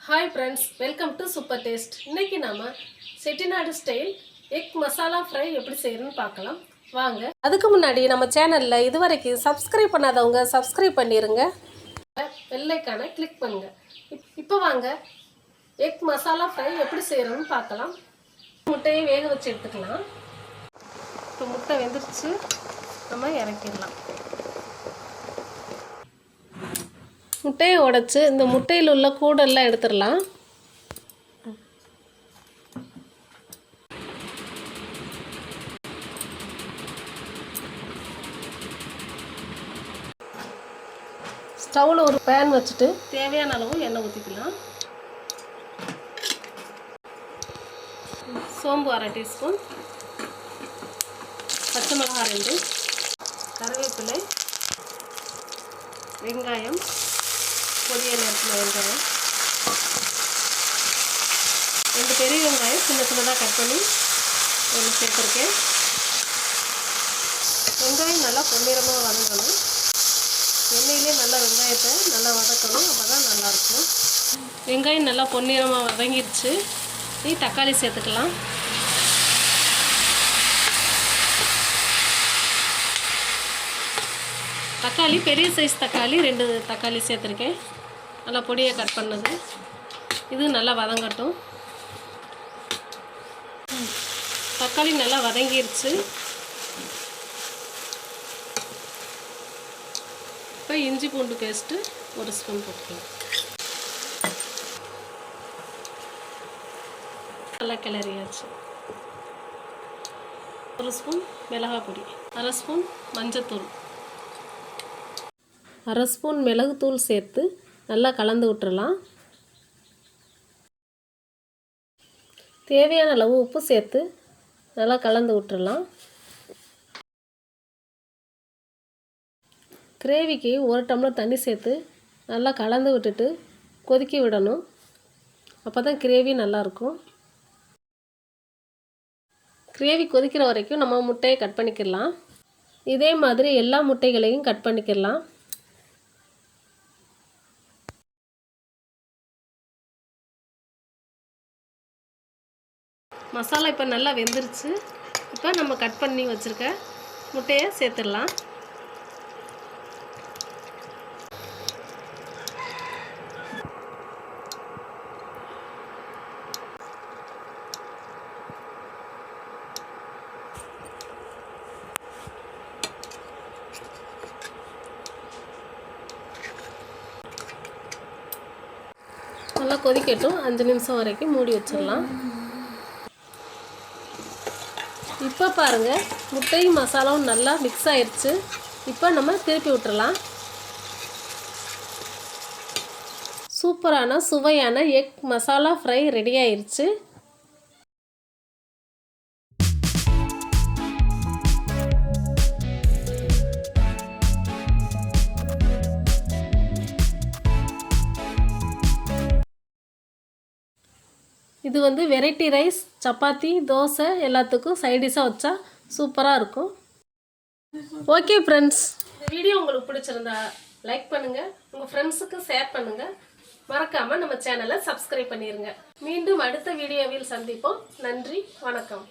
Hi friends, welcome to Super Taste. இன்னைக்கு நாம Chettinad style egg masala fry எப்படி செய்யறதுன்னு பார்க்கலாம் வாங்க. அதுக்கு முன்னாடி நம்ம சேனல்ல இதுவரைக்கும் சப்ஸ்கிரைப் பண்ணாதவங்க சப்ஸ்கிரைப் பண்ணிருங்க. பெல் ஐகானை கிளிக் பண்ணுங்க. இப்போ வாங்க எக் மசாலா ஃப்ரை எப்படி செய்யறதுன்னு பார்க்கலாம். முட்டையை வேக வச்சு எடுத்துக்கலாம். இப்போ முட்டை வெந்துருச்சு, நம்ம இறக்கிடலாம். முட்டையை உடைச்சு இந்த முட்டையில் உள்ள கூடெல்லாம் எடுத்துடலாம். ஸ்டவ்வில் ஒரு பேன் வச்சுட்டு தேவையான அளவு எண்ணெய் ஊற்றிக்கலாம். சோம்பு 1/2 டீஸ்பூன், பச்சை மிளகாய் 2, கருவேப்பிலை, வெங்காயம் பொடியை நறுக்கின வெங்காயம், 2 பெரிய வெங்காயம் சின்னதாக கட் பண்ணி சேர்த்துருக்கேன். வெங்காயம் நல்லா பொன்னிறமாக வதங்கணும். எண்ணெயிலே நல்லா வெங்காயத்தை நல்லா வதக்கணும், அப்போ தான் நல்லாயிருக்கும். வெங்காயம் நல்லா பொன்னிறமாக வதங்கிடுச்சு. தக்காளி சேர்த்துக்கலாம். தக்காளி பெரிய சைஸ் தக்காளி 2 தக்காளி சேர்த்துருக்கேன், நல்லா பொடியை கட் பண்ணது. இது நல்லா வதங்கட்டும். தக்காளி நல்லா வதங்கிருச்சு. இப்போ இஞ்சி பூண்டு பேஸ்ட்டு 1 ஸ்பூன் போட்டுக்கலாம். நல்லா கிளறியாச்சு. 1 ஸ்பூன் மிளகாய் பொடி, 1/2 ஸ்பூன் மஞ்சத்தூள், 1/2 ஸ்பூன் மிளகுத்தூள் சேர்த்து நல்லா கலந்து விட்டுறலாம். தேவையான அளவு உப்பு சேர்த்து நல்லா கலந்து விட்டுறலாம். கிரேவிக்கு 1 டம்ளர் தண்ணி சேர்த்து நல்லா கலந்து விட்டுட்டு கொதிக்க விடணும். அப்போ தான் கிரேவி நல்லாயிருக்கும். கிரேவி கொதிக்கிற வரைக்கும் நம்ம முட்டையை கட் பண்ணிக்கிடலாம். இதே மாதிரி எல்லா முட்டைகளையும் கட் பண்ணிக்கிடலாம். மசாலா இப்போ நல்லா வெந்துருச்சு. இப்போ நம்ம கட் பண்ணி வச்சுருக்க முட்டையை சேர்த்துடலாம். நல்லா கொதிக்கட்டும். 5 நிமிஷம் வரைக்கும் மூடி வச்சிடலாம். இப்போ பாருங்கள், முட்டையும் மசாலாவும் நல்லா மிக்ஸ் ஆயிடுச்சு. இப்போ நம்ம திருப்பி விட்டுறலாம். சூப்பரான சுவையான எக் மசாலா ஃப்ரை ரெடி ஆயிடுச்சு. இது வெரைட்டி ரைஸ், சப்பாத்தி, தோசை எல்லாத்துக்கும் சைடிஷாக வச்சா சூப்பராக இருக்கும். ஓகே ஃப்ரெண்ட்ஸ், இந்த வீடியோ உங்களுக்கு பிடிச்சிருந்தா லைக் பண்ணுங்கள், உங்கள் ஃப்ரெண்ட்ஸுக்கு ஷேர் பண்ணுங்கள், மறக்காமல் நம்ம சேனலை சப்ஸ்கிரைப் பண்ணிடுங்க. மீண்டும் அடுத்த வீடியோவில் சந்திப்போம். நன்றி, வணக்கம்.